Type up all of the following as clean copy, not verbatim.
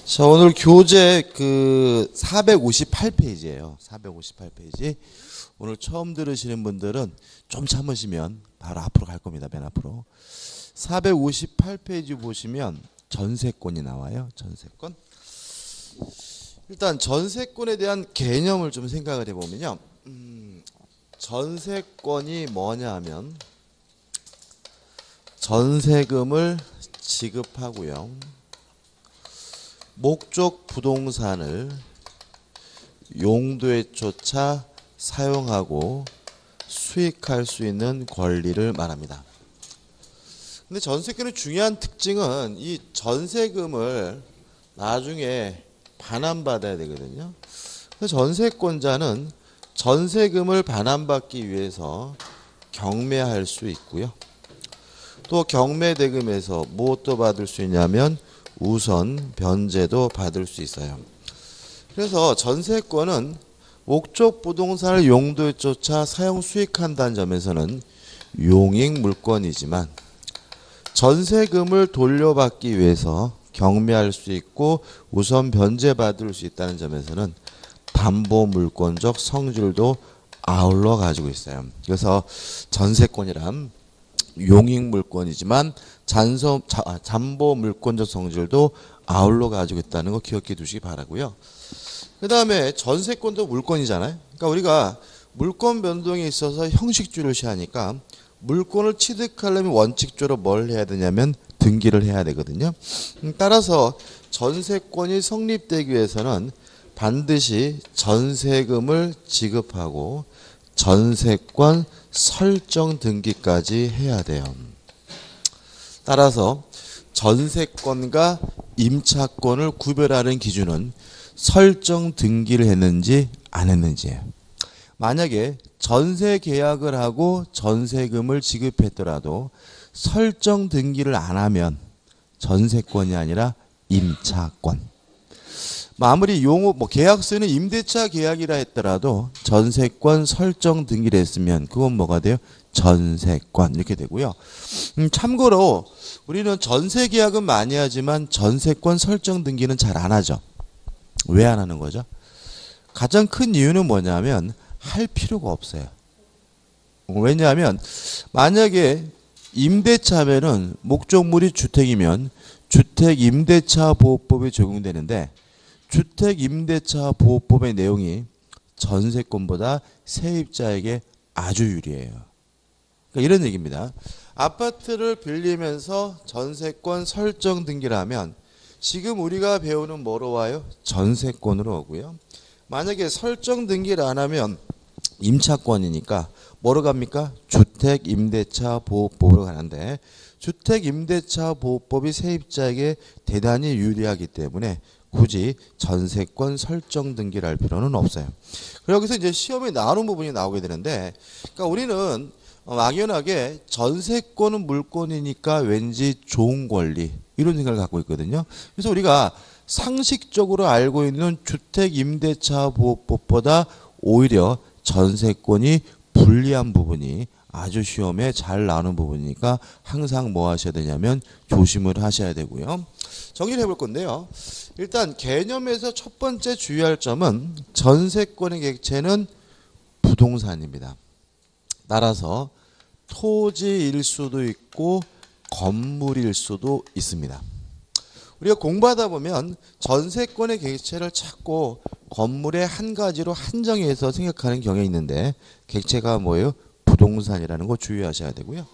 자, 오늘 교재 458페이지예요. 458페이지. 오늘 처음 들으시는 분들은 좀 참으시면 바로 앞으로 갈 겁니다. 맨 앞으로. 458페이지 보시면 전세권이 나와요. 전세권. 일단 전세권에 대한 개념을 좀 생각을 해보면요. 전세권이 뭐냐 하면 전세금을 지급하고요. 목적 부동산을 용도에 쫓아 사용하고 수익할 수 있는 권리를 말합니다. 근데 전세권의 중요한 특징은 이 전세금을 나중에 반환받아야 되거든요. 그래서 전세권자는 전세금을 반환받기 위해서 경매할 수 있고요. 또 경매대금에서 무엇도 받을 수 있냐면 우선 변제도 받을 수 있어요. 그래서 전세권은 목적 부동산을 용도에 쫓아 사용 수익한다는 점에서는 용익 물건이지만 전세금을 돌려받기 위해서 경매할 수 있고 우선 변제받을 수 있다는 점에서는 담보 물권적 성질도 아울러 가지고 있어요. 그래서 전세권이란 용익 물건이지만 담보 물권적 성질도 아울러 가지고 있다는 거 기억해 두시기 바라고요. 그 다음에 전세권도 물건이잖아요. 그러니까 우리가 물권 변동에 있어서 형식주를 시하니까 물권을 취득하려면 원칙적으로 뭘 해야 되냐면 등기를 해야 되거든요. 따라서 전세권이 성립되기 위해서는 반드시 전세금을 지급하고 전세권 설정 등기까지 해야 돼요. 따라서 전세권과 임차권을 구별하는 기준은 설정 등기를 했는지 안 했는지예요. 만약에 전세 계약을 하고 전세금을 지급했더라도 설정 등기를 안 하면 전세권이 아니라 임차권. 아무리 계약서는 임대차 계약이라 했더라도 전세권 설정 등기를 했으면 그건 뭐가 돼요? 전세권 이렇게 되고요. 참고로 우리는 전세 계약은 많이 하지만 전세권 설정 등기는 잘 안 하죠. 왜 안 하는 거죠? 가장 큰 이유는 뭐냐면 할 필요가 없어요. 왜냐하면 만약에 임대차면은 목적물이 주택이면 주택임대차보호법이 적용되는데 주택임대차보호법의 내용이 전세권보다 세입자에게 아주 유리해요. 그러니까 이런 얘기입니다. 아파트를 빌리면서 전세권 설정 등기를 하면 지금 우리가 배우는 뭐로 와요? 전세권으로 오고요. 만약에 설정 등기를 안 하면 임차권이니까 뭐로 갑니까? 주택임대차보호법으로 가는데 주택임대차보호법이 세입자에게 대단히 유리하기 때문에 굳이 전세권 설정 등기를 할 필요는 없어요. 그리고 여기서 이제 시험에 나오는 부분이 나오게 되는데, 그러니까 우리는 막연하게 전세권은 물권이니까 왠지 좋은 권리 이런 생각을 갖고 있거든요. 그래서 우리가 상식적으로 알고 있는 주택임대차보호법보다 오히려 전세권이 불리한 부분이 아주 시험에 잘 나오는 부분이니까 항상 뭐 하셔야 되냐면 조심을 하셔야 되고요. 정리를 해볼 건데요. 일단 개념에서 첫 번째 주의할 점은 전세권의 객체는 부동산입니다. 따라서 토지일 수도 있고 건물일 수도 있습니다. 우리가 공부하다 보면 전세권의 객체를 찾고 건물의 한 가지로 한정해서 생각하는 경향이 있는데 객체가 뭐예요? 부동산이라는 거 주의하셔야 되고요.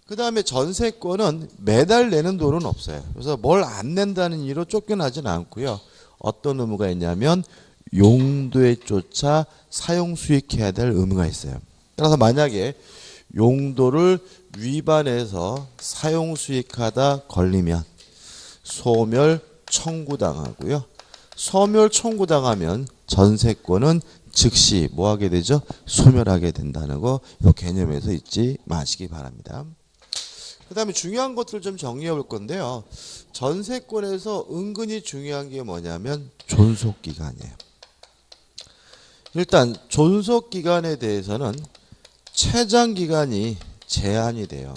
그 다음에 전세권은 매달 내는 돈은 없어요. 그래서 뭘 안 낸다는 이유로 쫓겨나지는 않고요. 어떤 의무가 있냐면 용도에 쫓아 사용 수익해야 될 의무가 있어요. 따라서 만약에 용도를 위반해서 사용 수익하다 걸리면 소멸 청구당하고요. 소멸 청구당하면 전세권은 즉시 뭐 하게 되죠? 소멸하게 된다는 거 이 개념에서 잊지 마시기 바랍니다. 그 다음에 중요한 것들을 좀 정리해 볼 건데요. 전세권에서 은근히 중요한 게 뭐냐면 존속기간이에요. 일단 존속기간에 대해서는 최장기간이 제한이 돼요.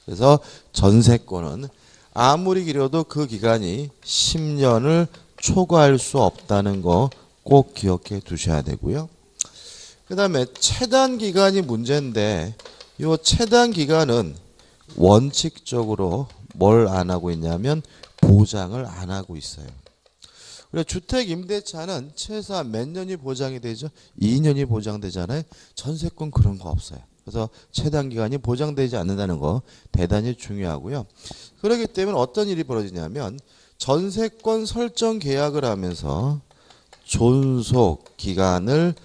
그래서 전세권은 아무리 길어도 그 기간이 10년을 초과할 수 없다는 거 꼭 기억해 두셔야 되고요. 그 다음에 체단 기간이 문제인데 이 체단 기간은 원칙적으로 뭘 안 하고 있냐면 보장을 안 하고 있어요. 그리고 주택 임대차는 최소한 몇 년이 보장이 되죠? 2년이 보장되잖아요. 전세권 그런 거 없어요. 그래서 체단 기간이 보장되지 않는다는 거 대단히 중요하고요. 그렇기 때문에 어떤 일이 벌어지냐면 전세권 설정 계약을 하면서 존속 기간을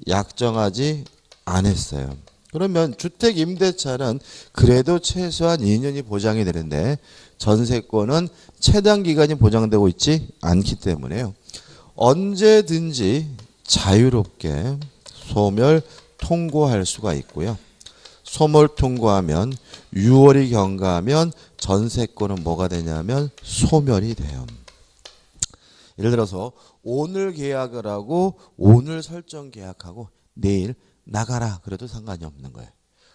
약정하지 않았어요. 그러면 주택 임대차는 그래도 최소한 2년이 보장이 되는데 전세권은 체단 기간이 보장되고 있지 않기 때문에요. 언제든지 자유롭게 소멸 통고할 수가 있고요. 소멸 통고하면 6월이 경과하면 전세권은 뭐가 되냐면 소멸이 돼요. 예를 들어서 오늘 계약을 하고 오늘 설정 계약하고 내일 나가라 그래도 상관이 없는 거예요.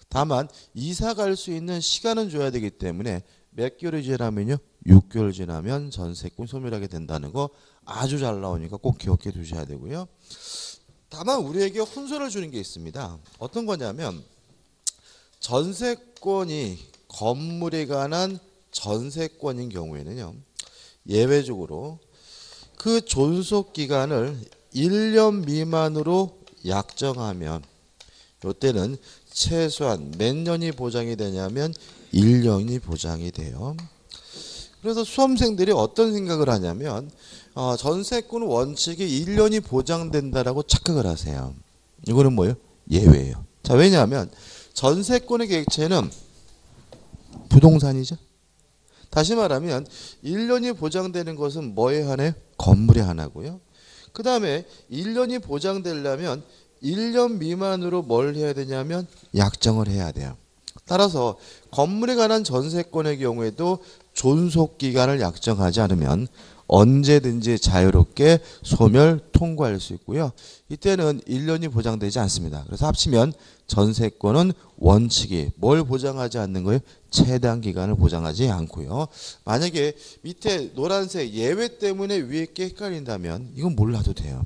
다만 이사 갈 수 있는 시간은 줘야 되기 때문에 몇 개월이 지나면요? 6개월 지나면 전세권 소멸하게 된다는 거 아주 잘 나오니까 꼭 기억해 두셔야 되고요. 다만 우리에게 혼선을 주는 게 있습니다. 어떤 거냐면 전세권이 건물에 관한 전세권인 경우에는요. 예외적으로 그 존속 기간을 1년 미만으로 약정하면 이때는 최소한 몇 년이 보장이 되냐면 1년이 보장이 돼요. 그래서 수험생들이 어떤 생각을 하냐면 전세권 원칙이 1년이 보장된다라고 착각을 하세요. 이거는 뭐예요? 예외예요. 자, 왜냐하면 전세권의 객체는 부동산이죠. 다시 말하면 1년이 보장되는 것은 뭐에 한해요? 건물에 하나고요. 그 다음에 1년이 보장되려면 1년 미만으로 뭘 해야 되냐면 약정을 해야 돼요. 따라서 건물에 관한 전세권의 경우에도 존속기간을 약정하지 않으면 언제든지 자유롭게 소멸 통고할 수 있고요. 이때는 1년이 보장되지 않습니다. 그래서 합치면 전세권은 원칙이 뭘 보장하지 않는 거예요? 최단 기간을 보장하지 않고요. 만약에 밑에 노란색 예외 때문에 위에 게 헷갈린다면 이건 몰라도 돼요.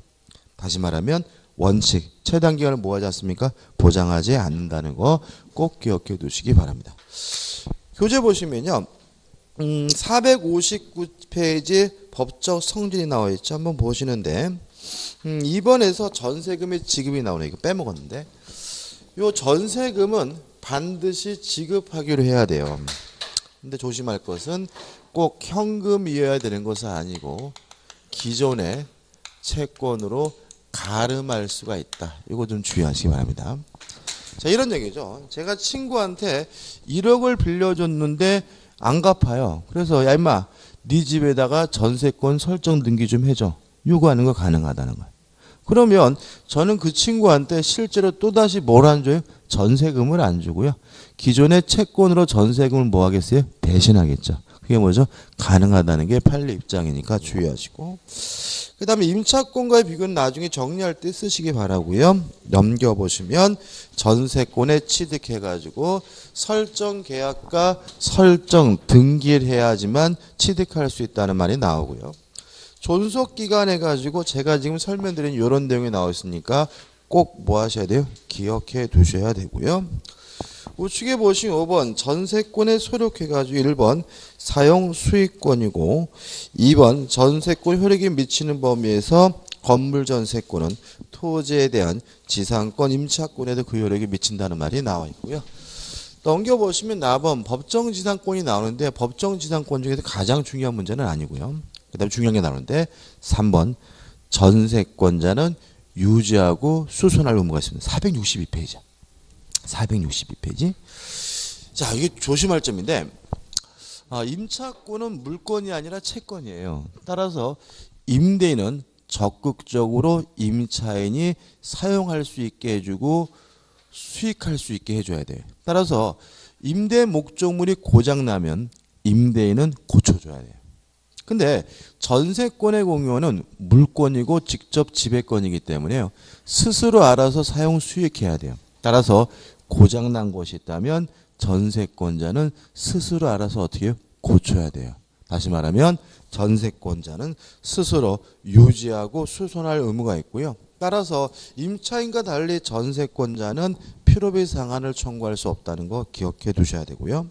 다시 말하면 원칙, 최단 기간을 뭐 하지 않습니까? 보장하지 않는다는 거 꼭 기억해 두시기 바랍니다. 교재 보시면요. 459페이지 법적 성질이 나와 있죠. 한번 보시는데 2번에서 전세금의 지급이 나오네. 이거 빼먹었는데 요 전세금은 반드시 지급하기로 해야 돼요. 근데 조심할 것은 꼭 현금이어야 되는 것은 아니고 기존의 채권으로 가름할 수가 있다. 이거 좀 주의하시기 바랍니다. 자, 이런 얘기죠. 제가 친구한테 1억을 빌려줬는데 안 갚아요. 그래서 야 임마 네 집에다가 전세권 설정 등기 좀 해줘. 요구하는 거 가능하다는 거예요. 그러면 저는 그 친구한테 실제로 또다시 뭘 안 줘요? 전세금을 안 주고요. 기존의 채권으로 전세금을 뭐 하겠어요? 대신하겠죠. 그게 뭐죠? 가능하다는 게 판례 입장이니까 주의하시고. 그 다음에 임차권과의 비교는 나중에 정리할 때 쓰시기 바라고요. 넘겨보시면 전세권에 취득해가지고 설정 계약과 설정 등기를 해야지만 취득할 수 있다는 말이 나오고요. 존속기간 해가지고 제가 지금 설명드린 이런 내용이 나와 있으니까 꼭 뭐 하셔야 돼요? 기억해 두셔야 되고요. 우측에 보신 5번 전세권에 소력해가지고 1번 사용 수익권이고 2번 전세권 효력이 미치는 범위에서 건물 전세권은 토지에 대한 지상권 임차권에도 그 효력이 미친다는 말이 나와 있고요. 넘겨보시면 4번 법정지상권이 나오는데 법정지상권 중에서 가장 중요한 문제는 아니고요. 그 다음에 중요한 게 나오는데 3번 전세권자는 유지하고 수선할 의무가 있습니다. 462페이지. 462페이지. 자, 이게 조심할 점인데 임차권은 물권이 아니라 채권이에요. 따라서 임대인은 적극적으로 임차인이 사용할 수 있게 해주고 수익할 수 있게 해줘야 돼요. 따라서 임대 목적물이 고장나면 임대인은 고쳐줘야 돼요. 근데 전세권의 공유는 물권이고 직접 지배권이기 때문에요. 스스로 알아서 사용 수익해야 돼요. 따라서 고장난 것이 있다면 전세권자는 스스로 알아서 어떻게 해요? 고쳐야 돼요. 다시 말하면 전세권자는 스스로 유지하고 수선할 의무가 있고요. 따라서 임차인과 달리 전세권자는 필요비 상한을 청구할 수 없다는 거 기억해 두셔야 되고요.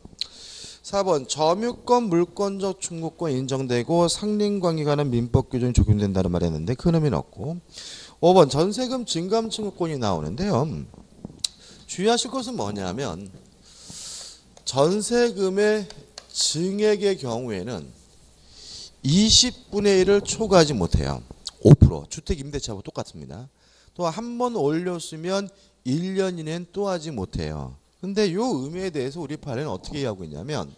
4번 점유권, 물권적 충고권 인정되고 상린관계에 관한 민법 규정이 적용된다는 말이 했는데 큰 의미는 없고 5번 전세금 증감 청구권이 나오는데요. 주의하실 것은 뭐냐면 전세금의 증액의 경우에는 20분의 1을 초과하지 못해요. 5% 주택임대차하고 똑같습니다. 또 한 번 올렸으면 1년 이내는 또 하지 못해요. 근데 이 의미에 대해서 우리 판례는 어떻게 이해하고 있냐면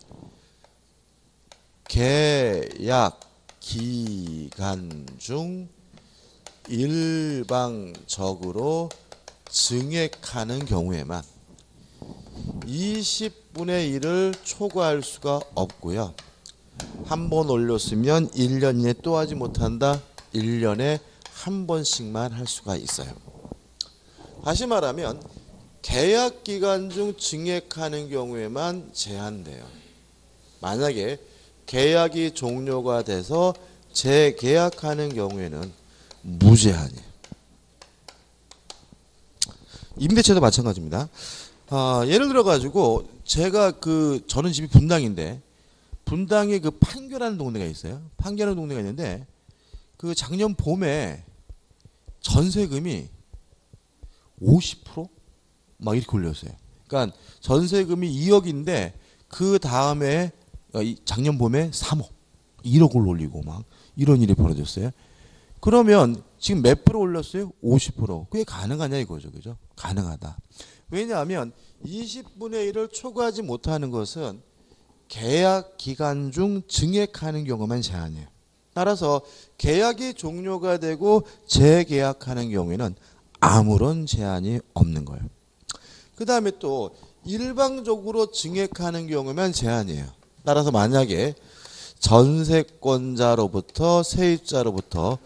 계약 기간 중 일방적으로 증액하는 경우에만 20분의 1을 초과할 수가 없고요. 한 번 올렸으면 1년 이내 또 하지 못한다. 1년에 한 번씩만 할 수가 있어요. 다시 말하면 계약 기간 중 증액하는 경우에만 제한돼요. 만약에 계약이 종료가 돼서 재계약하는 경우에는 무제한이에요. 임대차도 마찬가지입니다. 예를 들어 가지고 제가 저는 집이 분당인데 분당에 판교라는 동네가 있어요. 판교라는 동네가 있는데 작년 봄에 전세금이 50% 막 이렇게 올렸어요. 그러니까 전세금이 2억인데 그 다음에 작년 봄에 3억, 1억을 올리고 막 이런 일이 벌어졌어요. 그러면 지금 몇 프로 올렸어요? 50%. 그게 가능하냐 이거죠. 그죠? 가능하다. 왜냐하면 20분의 1을 초과하지 못하는 것은 계약 기간 중 증액하는 경우만 제한이에요. 따라서 계약이 종료가 되고 재계약하는 경우에는 아무런 제한이 없는 거예요. 그 다음에 또 일방적으로 증액하는 경우면 제한이에요. 따라서 만약에 전세권자로부터 세입자로부터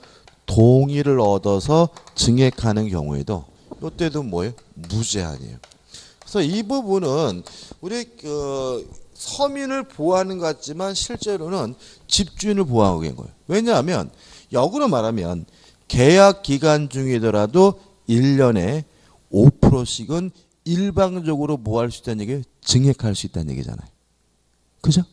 동의를 얻어서 증액하는 경우에도 이때도 뭐예요? 무제한이에요. 그래서 이 부분은 우리 서민을 보호하는 것 같지만 실제로는 집주인을 보호하고 있는 거예요. 왜냐하면 역으로 말하면 계약 기간 중이더라도 1년에 5%씩은 일방적으로 뭐 할 수 있다는 얘기예요? 증액할 수 있다는 얘기잖아요. 그죠?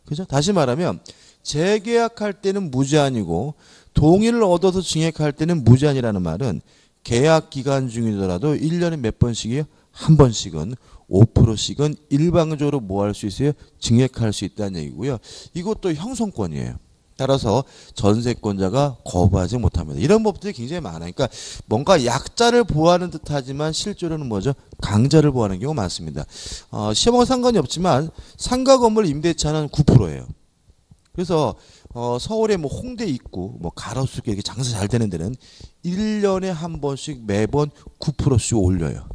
그죠? 다시 말하면 재계약할 때는 무제한이고 동의를 얻어서 증액할 때는 무제한이라는 말은 계약 기간 중이더라도 1년에 몇 번씩이요? 한 번씩은 5%씩은 일방적으로 뭐 할 수 있어요? 증액할 수 있다는 얘기고요. 이것도 형성권이에요. 따라서 전세권자가 거부하지 못합니다. 이런 법들이 굉장히 많아요. 그러니까 뭔가 약자를 보호하는 듯하지만 실제로는 뭐죠? 강자를 보호하는 경우가 많습니다. 시험하고 상관이 없지만 상가 건물 임대차는 9%예요. 그래서 서울의 뭐 홍대 입구, 뭐 가로수길 이렇게 장사 잘 되는 데는 1년에 한 번씩 매번 9%씩 올려요.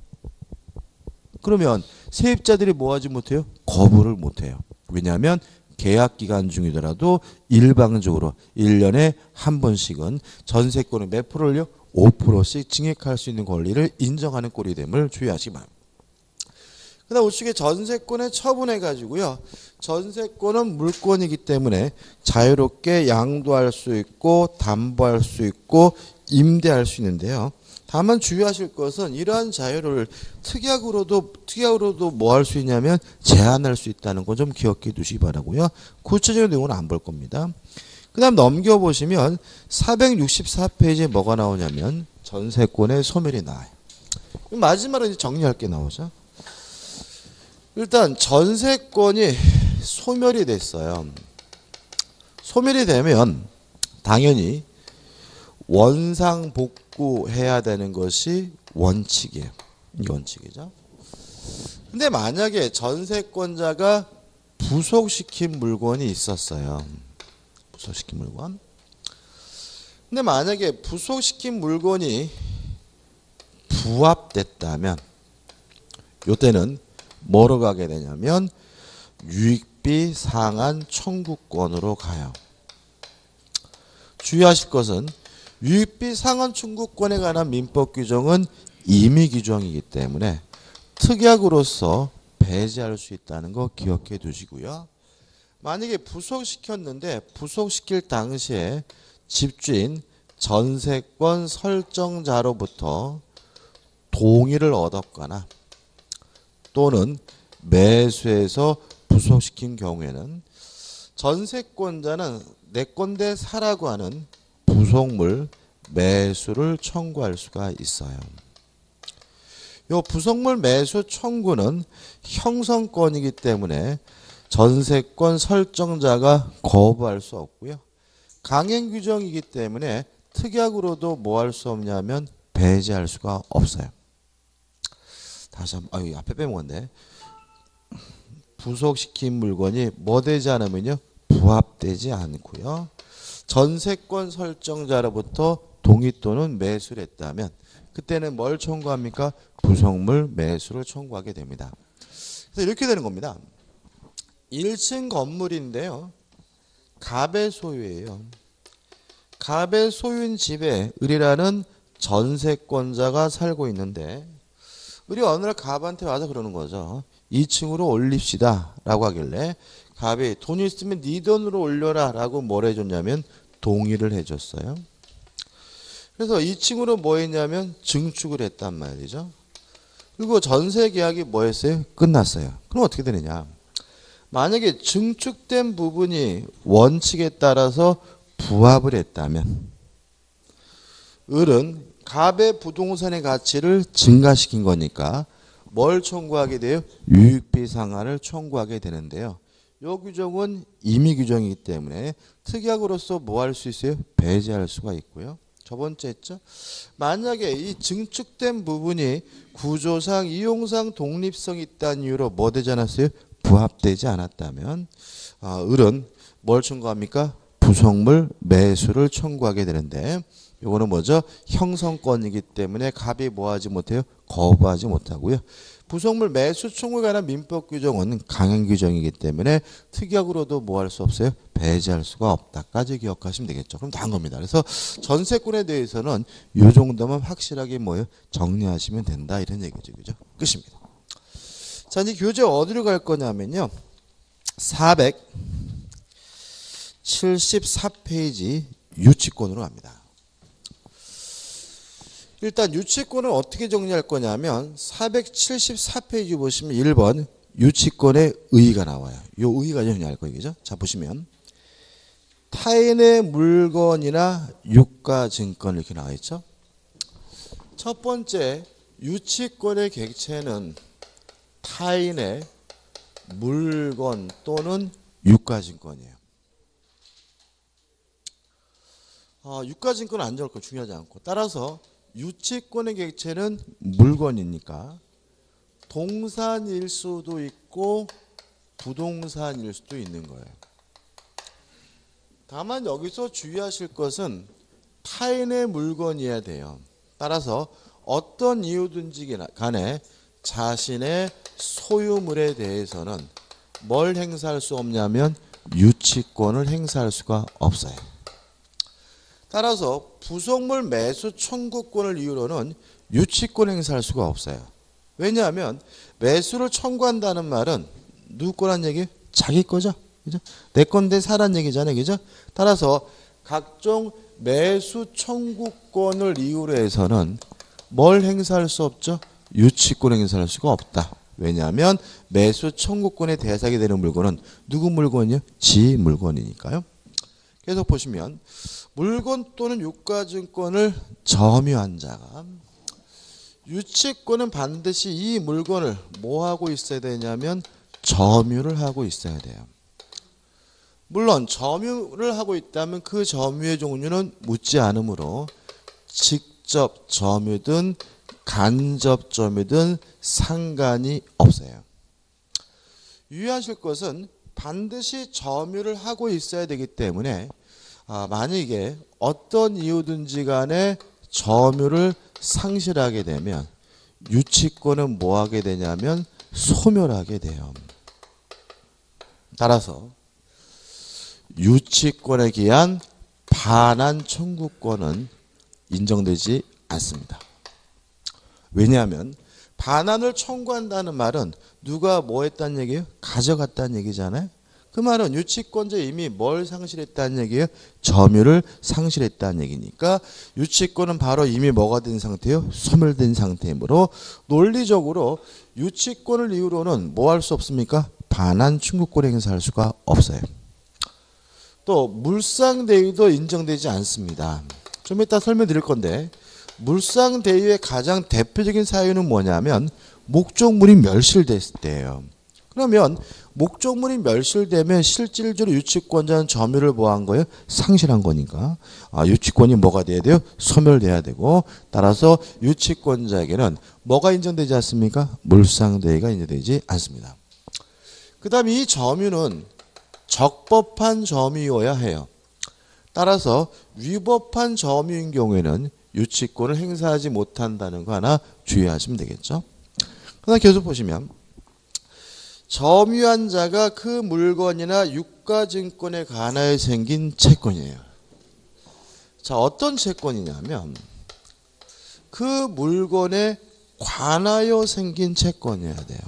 그러면 세입자들이 뭐 하지 못해요? 거부를 못해요. 왜냐하면 계약 기간 중이더라도 일방적으로 1년에 한 번씩은 전세권을 몇 프로를요? 5%씩 증액할 수 있는 권리를 인정하는 꼴이 됨을 주의하시기 바랍니다. 그 다음 우측에 전세권에 처분해 가지고요. 전세권은 물권이기 때문에 자유롭게 양도할 수 있고 담보할 수 있고 임대할 수 있는데요. 다만 주의하실 것은 이러한 자유를 특약으로도 뭐 할 수 있냐면 제한할 수 있다는 거 좀 기억해 두시기 바라고요. 구체적인 내용은 안 볼 겁니다. 그 다음 넘겨보시면 464페이지에 뭐가 나오냐면 전세권의 소멸이 나와요. 마지막으로 이제 정리할 게 나오죠. 일단 전세권이 소멸이 됐어요. 소멸이 되면 당연히 원상복구해야 되는 것이 원칙이에요. 이 원칙이죠. 근데 만약에 전세권자가 부속시킨 물건이 있었어요. 부속시킨 물건. 근데 만약에 부속시킨 물건이 부합됐다면 이때는 뭐로 가게 되냐면 유익비 상한 청구권으로 가요. 주의하실 것은 유익비 상한 청구권에 관한 민법 규정은 임의 규정이기 때문에 특약으로서 배제할 수 있다는 거 기억해 두시고요. 만약에 부속시켰는데 부속시킬 당시에 집주인 전세권 설정자로부터 동의를 얻었거나 또는 매수해서 부속시킨 경우에는 전세권자는 내 건데 사라고 하는 부속물 매수를 청구할 수가 있어요. 이 부속물 매수 청구는 형성권이기 때문에 전세권 설정자가 거부할 수 없고요. 강행 규정이기 때문에 특약으로도 뭐 할 수 없냐면 배제할 수가 없어요. 다시 한번 앞에 빼먹었네. 부속시킨 물건이 뭐 되지 않으면요 부합되지 않고요. 전세권 설정자로부터 동의 또는 매수를 했다면 그때는 뭘 청구합니까? 부속물 매수를 청구하게 됩니다. 그래서 이렇게 되는 겁니다. 1층 건물인데요. 갑의 소유예요. 갑의 소유인 집에 을이라는 전세권자가 살고 있는데 을이 어느 날 갑한테 와서 그러는 거죠. 2층으로 올립시다 라고 하길래 갑이 돈 있으면 네 돈으로 올려라 라고 뭘 해줬냐면 동의를 해줬어요. 그래서 2층으로 뭐 했냐면 증축을 했단 말이죠. 그리고 전세 계약이 뭐 했어요? 끝났어요. 그럼 어떻게 되느냐? 만약에 증축된 부분이 원칙에 따라서 부합을 했다면 을은 갑의 부동산의 가치를 증가시킨 거니까 뭘 청구하게 돼요? 유익비 상환을 청구하게 되는데요. 이 규정은 임의 규정이기 때문에 특약으로서 뭐 할 수 있어요? 배제할 수가 있고요. 저 번째 했죠. 만약에 이 증축된 부분이 구조상 이용상 독립성이 있다는 이유로 뭐 되지 않았어요? 부합되지 않았다면 을은 뭘 청구합니까? 부속물 매수를 청구하게 되는데 이거는 뭐죠? 형성권이기 때문에 갑이 뭐하지 못해요? 거부하지 못하고요. 부속물 매수 청구에 관한 민법 규정은 강행 규정이기 때문에 특약으로도 뭐 할 수 없어요? 배제할 수가 없다까지 기억하시면 되겠죠. 그럼 다 한 겁니다. 그래서 전세권에 대해서는 이 정도만 확실하게 뭐예요? 정리하시면 된다 이런 얘기죠. 그죠? 끝입니다. 자, 이제 교재 어디로 갈 거냐면요. 474페이지 유치권으로 갑니다. 일단 유치권을 어떻게 정리할 거냐면 474페이지 보시면 1번 유치권의 의의가 나와요. 이 의의가 정리할 거예요. 그죠? 자, 보시면 타인의 물건이나 유가증권 이렇게 나와 있죠. 첫 번째 유치권의 객체는 타인의 물건 또는 유가증권이에요. 유가증권은 안 적을 거 중요하지 않고 따라서 유치권의 객체는 물건이니까 동산일 수도 있고 부동산일 수도 있는 거예요. 다만 여기서 주의하실 것은 타인의 물건이어야 돼요. 따라서 어떤 이유든지 간에 자신의 소유물에 대해서는 뭘 행사할 수 없냐면 유치권을 행사할 수가 없어요. 따라서 부속물 매수 청구권을 이유로는 유치권 행사할 수가 없어요. 왜냐하면 매수를 청구한다는 말은 누구 거란 얘기예요? 자기 거죠. 그죠? 내 건데 사란 얘기잖아요. 그죠? 따라서 각종 매수 청구권을 이유로 해서는 뭘 행사할 수 없죠? 유치권 행사할 수가 없다. 왜냐하면 매수 청구권의 대상이 되는 물건은 누구 물건이요? 지 물건이니까요. 계속 보시면 물건 또는 유가증권을 점유한 자가 유치권은 반드시 이 물건을 뭐 하고 있어야 되냐면 점유를 하고 있어야 돼요. 물론 점유를 하고 있다면 그 점유의 종류는 묻지 않으므로 직접 점유든 간접 점유든 상관이 없어요. 유의하실 것은 반드시 점유를 하고 있어야 되기 때문에 만약에 어떤 이유든지 간에 점유를 상실하게 되면 유치권은 뭐 하게 되냐면 소멸하게 돼요. 따라서 유치권에 기한 반환 청구권은 인정되지 않습니다. 왜냐하면 반환을 청구한다는 말은 누가 뭐 했다는 얘기예요? 가져갔다는 얘기잖아요. 그 말은 유치권자 이미 뭘 상실했다는 얘기예요? 점유를 상실했다는 얘기니까 유치권은 바로 이미 뭐가 된 상태예요? 소멸된 상태이므로 논리적으로 유치권을 이유로는 뭐 할 수 없습니까? 반환 충고권을 행사할 수가 없어요. 또 물상대위도 인정되지 않습니다. 좀 이따 설명드릴 건데 물상대위의 가장 대표적인 사유는 뭐냐면 목적물이 멸실됐을 때예요. 그러면 목적물이 멸실되면 실질적으로 유치권자는 점유를 뭐 한 거예요? 상실한 거니까 유치권이 뭐가 돼야 돼요? 소멸돼야 되고 따라서 유치권자에게는 뭐가 인정되지 않습니까? 물상대위가 인정되지 않습니다. 그 다음에 이 점유는 적법한 점유여야 해요. 따라서 위법한 점유인 경우에는 유치권을 행사하지 못한다는 거 하나 주의하시면 되겠죠. 그다음 계속 보시면 점유한 자가 그 물건이나 유가증권에 관하여 생긴 채권이에요. 자, 어떤 채권이냐면 그 물건에 관하여 생긴 채권이어야 돼요.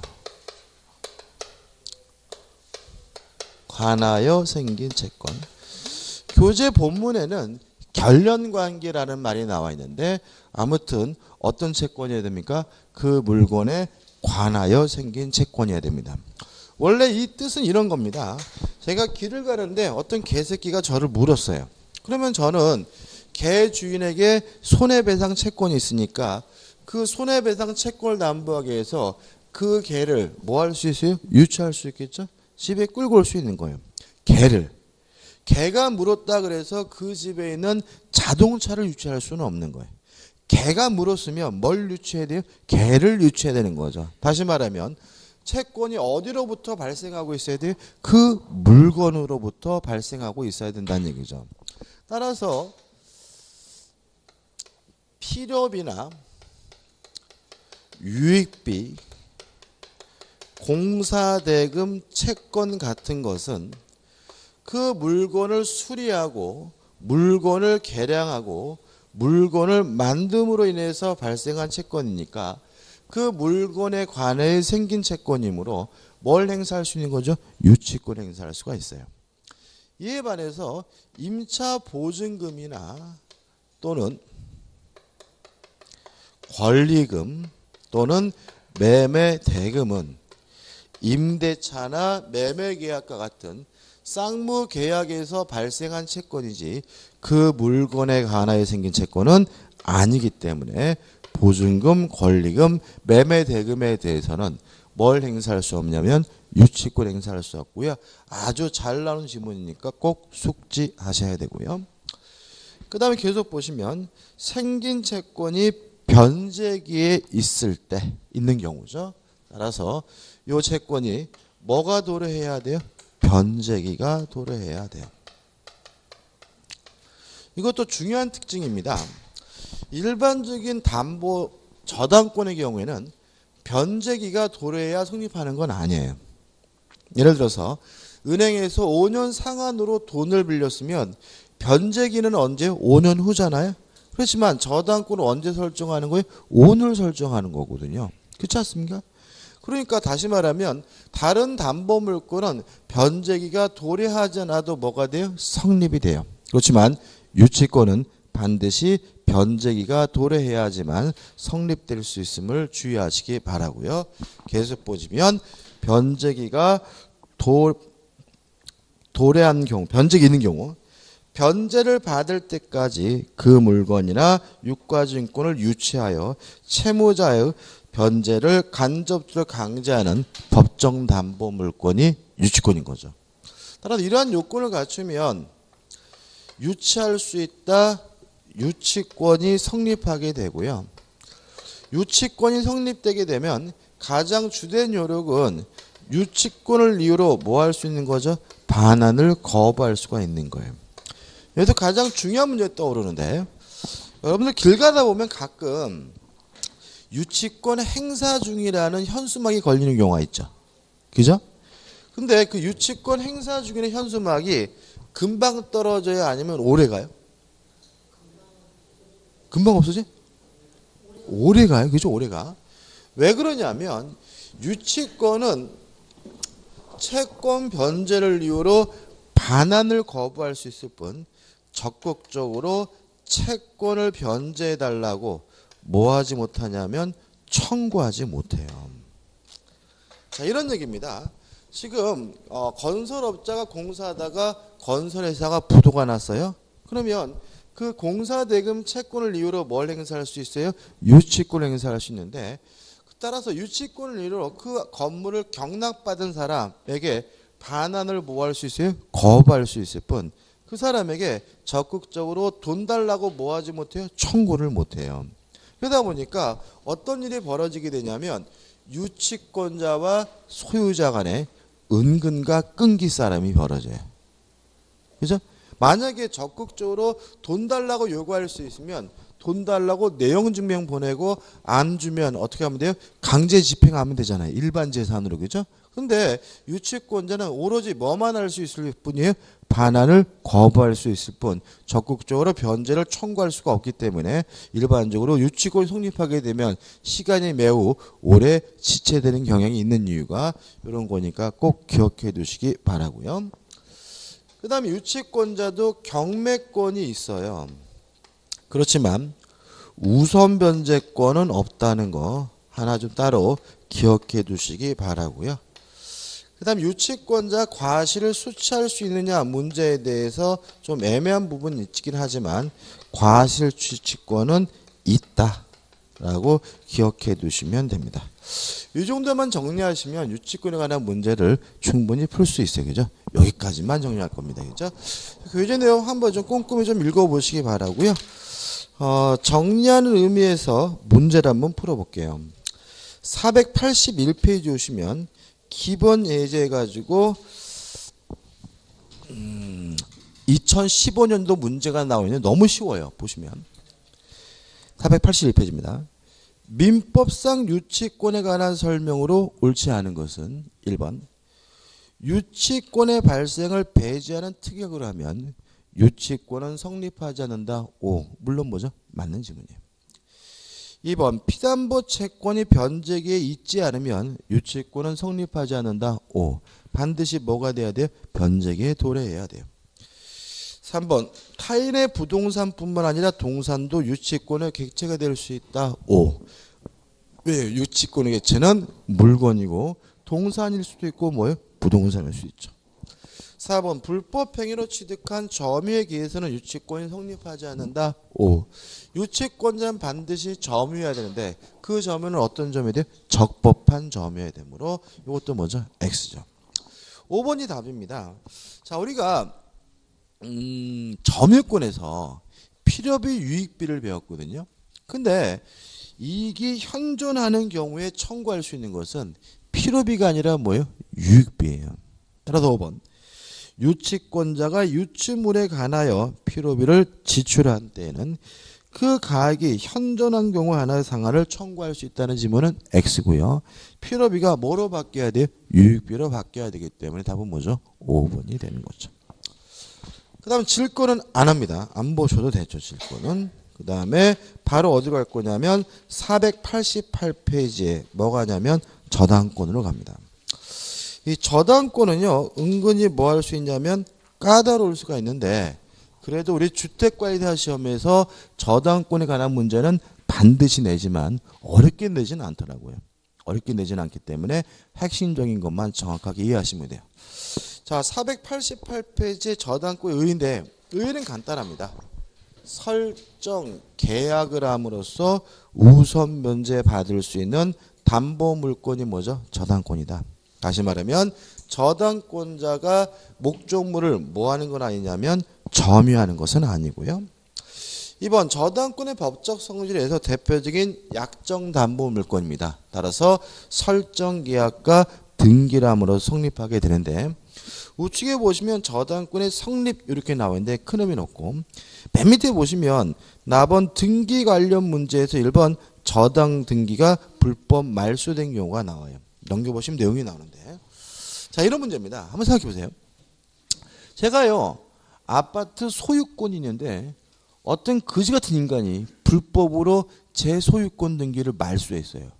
관하여 생긴 채권. 교재 본문에는 결련관계라는 말이 나와 있는데 아무튼 어떤 채권이어야 됩니까? 그 물건에 관하여 생긴 채권이어야 됩니다. 원래 이 뜻은 이런 겁니다. 제가 길을 가는데 어떤 개새끼가 저를 물었어요. 그러면 저는 개 주인에게 손해배상 채권이 있으니까 그 손해배상 채권을 담보하기 위해서 그 개를 뭐 할 수 있어요? 유치할 수 있겠죠? 집에 끌고 올 수 있는 거예요. 개를. 개가 물었다 그래서 그 집에 있는 자동차를 유치할 수는 없는 거예요. 개가 물었으면 뭘 유치해야 돼요? 개를 유치해야 되는 거죠. 다시 말하면 채권이 어디로부터 발생하고 있어야 돼요? 그 물건으로부터 발생하고 있어야 된다는 얘기죠. 따라서 필요비나 유익비, 공사대금, 채권 같은 것은 그 물건을 수리하고 물건을 개량하고 물건을 만듦으로 인해서 발생한 채권이니까 그 물건에 관해 생긴 채권이므로 뭘 행사할 수 있는 거죠? 유치권 행사할 수가 있어요. 이에 반해서 임차 보증금이나 또는 권리금 또는 매매 대금은 임대차나 매매 계약과 같은 쌍무 계약에서 발생한 채권이지 그 물건에 관하여 생긴 채권은 아니기 때문에 보증금, 권리금, 매매 대금에 대해서는 뭘 행사할 수 없냐면 유치권 행사할 수 없고요. 아주 잘 나오는 지문이니까 꼭 숙지하셔야 되고요. 그 다음에 계속 보시면 생긴 채권이 변제기에 있을 때 있는 경우죠. 따라서 이 채권이 뭐가 도래해야 돼요? 변제기가 도래해야 돼요. 이것도 중요한 특징입니다. 일반적인 담보 저당권의 경우에는 변제기가 도래해야 성립하는 건 아니에요. 예를 들어서 은행에서 5년 상한으로 돈을 빌렸으면 변제기는 언제? 5년 후잖아요. 그렇지만 저당권은 언제 설정하는 거예요? 오늘 설정하는 거거든요. 그렇지 않습니까? 그러니까 다시 말하면 다른 담보물권은 변제기가 도래하지 않아도 뭐가 돼요? 성립이 돼요. 그렇지만 유치권은 반드시 변제기가 도래해야지만 성립될 수 있음을 주의하시기 바라고요. 계속 보시면 변제기가 도래한 경우, 변제기 있는 경우 변제를 받을 때까지 그 물건이나 유가증권을 유치하여 채무자의 변제를 간접적으로 강제하는 법정 담보 물건이 유치권인 거죠. 따라서 이러한 요건을 갖추면 유치할 수 있다. 유치권이 성립하게 되고요. 유치권이 성립되게 되면 가장 주된 요력은 유치권을 이유로 뭐 할 수 있는 거죠? 반환을 거부할 수가 있는 거예요. 여기서 가장 중요한 문제가 떠오르는데 여러분들 길 가다 보면 가끔 유치권 행사 중이라는 현수막이 걸리는 경우가 있죠. 그죠? 근데 그 유치권 행사 중이라는 현수막이 금방 떨어져요? 아니면 오래 가요? 금방 없어지? 오래 가요. 그죠? 오래 가. 왜 그러냐면 유치권은 채권 변제를 이유로 반환을 거부할 수 있을 뿐 적극적으로 채권을 변제해 달라고 뭐 하지 못하냐면 청구하지 못해요. 자, 이런 얘기입니다. 지금 건설업자가 공사하다가 건설회사가 부도가 났어요. 그러면 그 공사대금 채권을 이유로 뭘 행사할 수 있어요? 유치권을 행사할 수 있는데, 따라서 유치권을 이유로 그 건물을 경락받은 사람에게 반환을 뭐 할 수 있어요? 거부할 수 있을 뿐 그 사람에게 적극적으로 돈 달라고 뭐 하지 못해요? 청구를 못해요. 그러다 보니까 어떤 일이 벌어지게 되냐면 유치권자와 소유자 간에 은근과 끈기 싸움이 벌어져요. 그죠? 만약에 적극적으로 돈 달라고 요구할 수 있으면 돈 달라고 내용 증명 보내고 안 주면 어떻게 하면 돼요? 강제 집행하면 되잖아요. 일반 재산으로. 그죠? 근데 유치권자는 오로지 뭐만 할 수 있을 뿐이에요? 반환을 거부할 수 있을 뿐 적극적으로 변제를 청구할 수가 없기 때문에 일반적으로 유치권이 성립하게 되면 시간이 매우 오래 지체되는 경향이 있는 이유가 이런 거니까 꼭 기억해 두시기 바라고요. 그 다음에 유치권자도 경매권이 있어요. 그렇지만 우선 변제권은 없다는 거 하나 좀 따로 기억해 두시기 바라고요. 그 다음 유치권자 과실을 수취할 수 있느냐 문제에 대해서 좀 애매한 부분이 있긴 하지만 과실 취취권은 있다라고 기억해 두시면 됩니다. 이 정도만 정리하시면 유치권에 관한 문제를 충분히 풀 수 있어요. 그죠? 여기까지만 정리할 겁니다. 그죠? 교재 내용 한번 좀 꼼꼼히 좀 읽어보시기 바라고요. 정리하는 의미에서 문제를 한번 풀어볼게요. 481페이지 오시면 기본 예제 가지고 2015년도 문제가 나와 있는데 너무 쉬워요. 보시면 481페이지입니다. 민법상 유치권에 관한 설명으로 옳지 않은 것은 1번 유치권의 발생을 배제하는 특약으로 하면 유치권은 성립하지 않는다. 5. 물론 뭐죠? 맞는 질문이에요. 2번 피담보 채권이 변제기에 있지 않으면 유치권은 성립하지 않는다. 5. 반드시 뭐가 돼야 돼요? 변제기에 도래해야 돼요. 3번 타인의 부동산뿐만 아니라 동산도 유치권의 객체가 될 수 있다. 5. 왜? 유치권의 객체는 물건이고 동산일 수도 있고 뭐예요? 부동산일 수 있죠. 4번 불법 행위로 취득한 점유에 기해서는 유치권이 성립하지 않는다. 5. 유치권자는 반드시 점유해야 되는데 그 점유는 어떤 점이 돼요? 적법한 점유해야 되므로 이것도 뭐죠? X죠. 5번이 답입니다. 자, 우리가 점유권에서 필요비 유익비를 배웠거든요. 근데 이익이 현존하는 경우에 청구할 수 있는 것은 필요비가 아니라 뭐예요? 유익비예요. 따라서 5번 유치권자가 유치물에 관하여 필요비를 지출한 때에는 그 가액이 현존한 경우 하나의 상한을 청구할 수 있다는 지문은 X고요. 필요비가 뭐로 바뀌어야 돼요? 유익비로 바뀌어야 되기 때문에 답은 뭐죠? 5번이 되는 거죠. 그 다음 질권은 안 합니다. 안 보셔도 되죠. 질권은. 그 다음에 바로 어디로 갈 거냐면 488페이지에 뭐가 하냐면 저당권으로 갑니다. 이 저당권은요 은근히 뭐 할 수 있냐면 까다로울 수가 있는데 그래도 우리 주택관리사 시험에서 저당권에 관한 문제는 반드시 내지만 어렵게 내지는 않더라고요. 어렵게 내지는 않기 때문에 핵심적인 것만 정확하게 이해하시면 돼요. 자, 488페이지 저당권 의의인데 의의는 간단합니다. 설정 계약을 함으로써 우선 면제 받을 수 있는 담보 물건이 뭐죠? 저당권이다. 다시 말하면 저당권자가 목적물을 뭐 하는 건 아니냐면 점유하는 것은 아니고요. 2번 저당권의 법적 성질에서 대표적인 약정 담보 물건입니다. 따라서 설정 계약과 등기람으로 성립하게 되는데 우측에 보시면 저당권의 성립 이렇게 나와 있는데 큰 의미는 없고 맨 밑에 보시면 나번 등기 관련 문제에서 1번 저당 등기가 불법 말소된 경우가 나와요. 넘겨보시면 내용이 나오는데 자 이런 문제입니다. 한번 생각해 보세요. 제가요 아파트 소유권이 있는데 어떤 거지 같은 인간이 불법으로 제 소유권 등기를 말소했어요.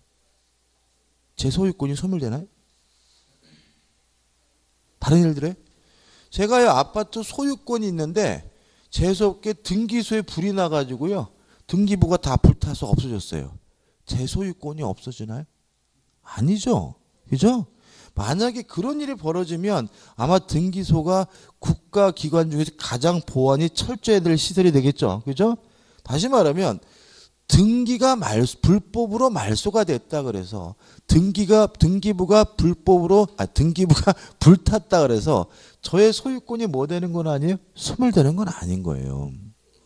제 소유권이 소멸되나요? 다른 일들에 제가요 아파트 소유권이 있는데 재수없게 등기소에 불이 나가지고요 등기부가 다 불타서 없어졌어요. 제 소유권이 없어지나요? 아니죠. 그죠? 만약에 그런 일이 벌어지면 아마 등기소가 국가기관 중에서 가장 보안이 철저해야 될 시설이 되겠죠. 그죠? 다시 말하면 등기가 불법으로 말소가 됐다 그래서 등기부가 불탔다 그래서 저의 소유권이 뭐 되는 건 아니에요? 소멸되는 건 아닌 거예요.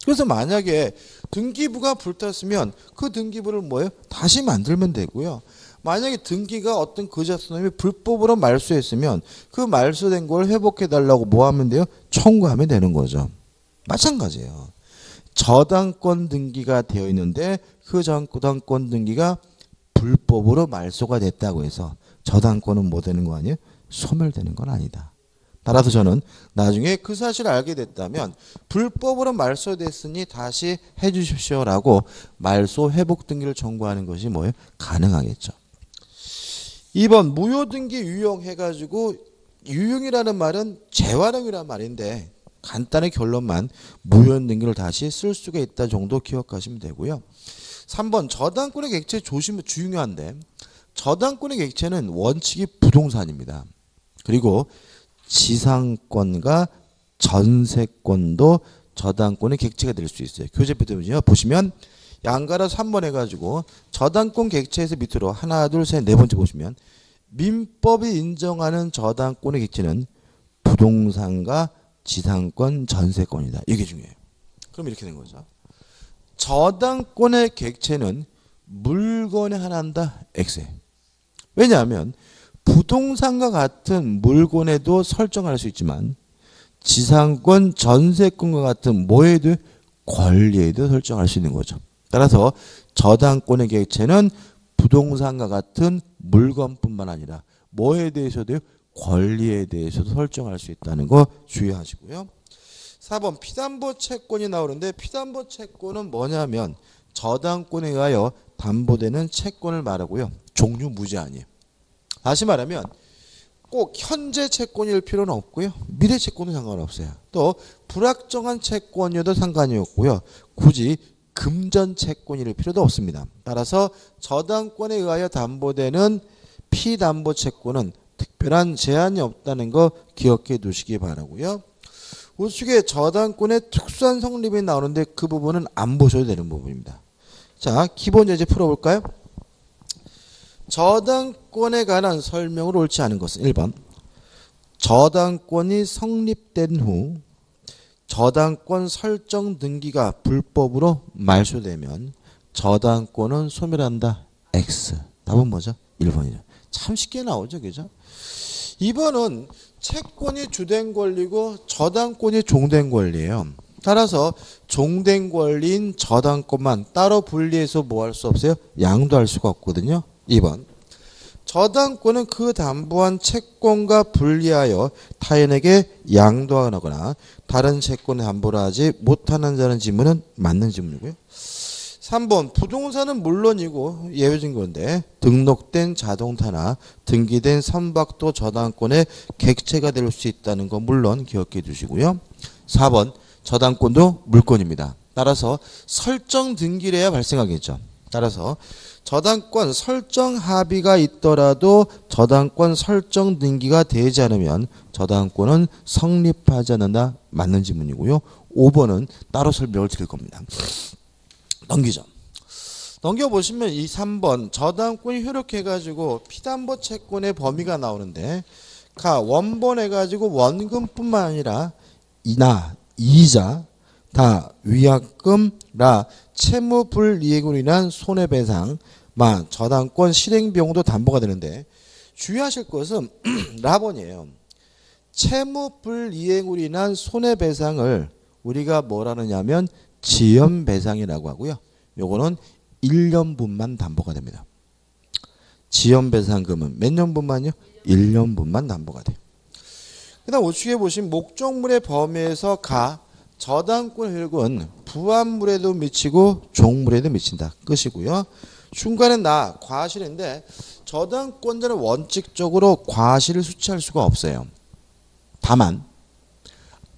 그래서 만약에 등기부가 불탔으면 그 등기부를 뭐예요? 다시 만들면 되고요. 만약에 등기가 어떤 거짓선놈이 불법으로 말소했으면 그 말소된 걸 회복해 달라고 뭐 하면 돼요? 청구하면 되는 거죠. 마찬가지예요. 저당권 등기가 되어 있는데 그 저당권 등기가 불법으로 말소가 됐다고 해서 저당권은 뭐 되는 거 아니에요? 소멸되는 건 아니다. 따라서 저는 나중에 그 사실을 알게 됐다면 불법으로 말소됐으니 다시 해 주십시오라고 말소 회복 등기를 청구하는 것이 뭐예요? 가능하겠죠. 2번 무효등기 유용해가지고 유용이라는 말은 재활용이라는 말인데 간단한 결론만 무효등기를 다시 쓸 수가 있다 정도 기억하시면 되고요. 3번 저당권의 객체 중요한데 저당권의 객체는 원칙이 부동산입니다. 그리고 지상권과 전세권도 저당권의 객체가 될 수 있어요. 교재표 보시면 양가로 3번 해가지고 저당권 객체에서 밑으로 하나 둘 셋 네 번째 보시면 민법이 인정하는 저당권의 객체는 부동산과 지상권, 전세권이다. 이게 중요해요. 그럼 이렇게 된 거죠. 저당권의 객체는 물건에 한한다. X에. 왜냐하면 부동산과 같은 물건에도 설정할 수 있지만 지상권, 전세권과 같은 뭐에도 권리에도 설정할 수 있는 거죠. 따라서 저당권의 객체는 부동산과 같은 물건뿐만 아니라 뭐에 대해서도 권리에 대해서도 설정할 수 있다는 거 주의하시고요. 4번 피담보 채권이 나오는데 피담보 채권은 뭐냐면 저당권에 의하여 담보되는 채권을 말하고요. 종류 무제 아니에요. 다시 말하면 꼭 현재 채권일 필요는 없고요. 미래 채권은 상관없어요. 또 불확정한 채권이어도 상관이 없고요. 굳이 금전 채권일 필요도 없습니다. 따라서 저당권에 의하여 담보되는 피담보 채권은 특별한 제한이 없다는 거 기억해 두시기 바라고요. 우측에 저당권의 특수한 성립이 나오는데 그 부분은 안 보셔도 되는 부분입니다. 자, 기본 예제 풀어볼까요? 저당권에 관한 설명으로 옳지 않은 것은 1번 저당권이 성립된 후 저당권 설정 등기가 불법으로 말소되면 저당권은 소멸한다. X. 답은 뭐죠? 1번이죠. 참 쉽게 나오죠. 그죠? 2번은 채권이 주된 권리고 저당권이 종된 권리예요. 따라서 종된 권리인 저당권만 따로 분리해서 뭐 할 수 없어요? 양도할 수가 없거든요. 2번 저당권은 그 담보한 채권과 분리하여 타인에게 양도하거나 다른 채권에 담보를 하지 못하는 자는 지문은 맞는 지문이고요. 3번 부동산은 물론이고 예외적인 건데 등록된 자동차나 등기된 선박도 저당권의 객체가 될 수 있다는 거 물론 기억해 두시고요. 4번 저당권도 물권입니다. 따라서 설정 등기를 해야 발생하겠죠. 따라서 저당권 설정 합의가 있더라도 저당권 설정 등기가 되지 않으면 저당권은 성립하지 않는다. 맞는 지문이고요. 5번은 따로 설명을 드릴 겁니다. 넘기죠. 넘겨보시면 이 3번 저당권이 효력해가지고 피담보 채권의 범위가 나오는데 원본 해가지고 원금뿐만 아니라 이자 다 위약금 채무 불이행으로 인한 손해배상 저당권 실행 비용도 담보가 되는데 주의하실 것은 라본이에요. 채무 불이행으로 인한 손해배상을 우리가 뭐라느냐면 지연배상이라고 하고요. 요거는 1년분만 담보가 됩니다. 지연배상금은 몇 년분만요? 1년분만 담보가 돼요. 그 다음 우측에 보시면 목적물의 범위에서 저당권 효력은 부합물에도 미치고 종물에도 미친다. 끝이고요. 중간에 과실인데 저당권자는 원칙적으로 과실을 수취할 수가 없어요. 다만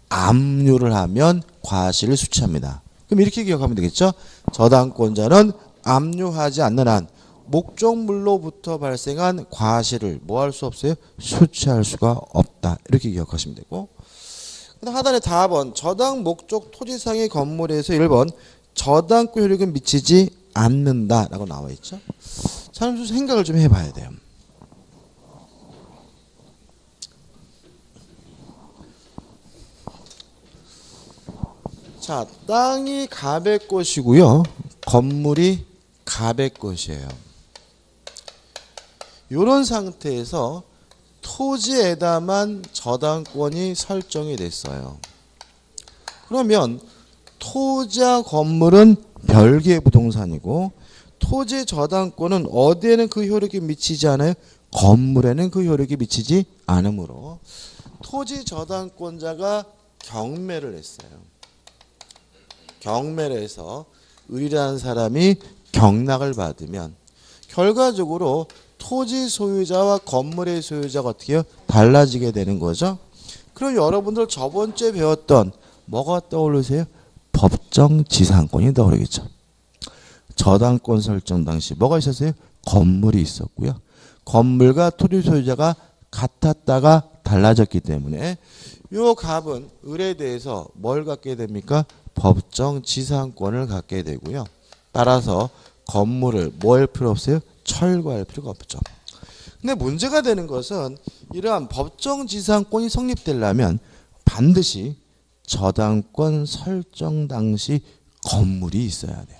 압류를 하면 과실을 수취합니다. 그럼 이렇게 기억하면 되겠죠? 저당권자는 압류하지 않는 한 목적물로부터 발생한 과실을 뭐 할 수 없어요? 수취할 수가 없다. 이렇게 기억하시면 되고, 그다음 하단의 답은 저당 목적 토지상의 건물에서 1번 저당권 효력을 미치지 않는다라고 나와 있죠. 자, 생각을 좀 해봐야 돼요. 자, 땅이 갑의 것이고요. 건물이 갑의 것이에요. 이런 상태에서 토지에다만 저당권이 설정이 됐어요. 그러면 토지와 건물은 별개의 부동산이고 토지 저당권은 어디에는 그 효력이 미치지 않아요? 건물에는 그 효력이 미치지 않으므로 토지 저당권자가 경매를 했어요. 경매를 해서 을이라는 사람이 경락을 받으면 결과적으로 토지 소유자와 건물의 소유자가 어떻게 해요? 달라지게 되는 거죠. 그럼 여러분들 저번 주에 배웠던 뭐가 떠오르세요? 법정 지상권이 떠오르겠죠. 저당권 설정 당시 뭐가 있었어요? 건물이 있었고요. 건물과 토지 소유자가 같았다가 달라졌기 때문에 요 갑은 을에 대해서 뭘 갖게 됩니까? 법정 지상권을 갖게 되고요. 따라서 건물을 뭐 할 필요 없어요? 철거할 필요가 없죠. 근데 문제가 되는 것은 이러한 법정 지상권이 성립되려면 반드시 저당권 설정 당시 건물이 있어야 돼요.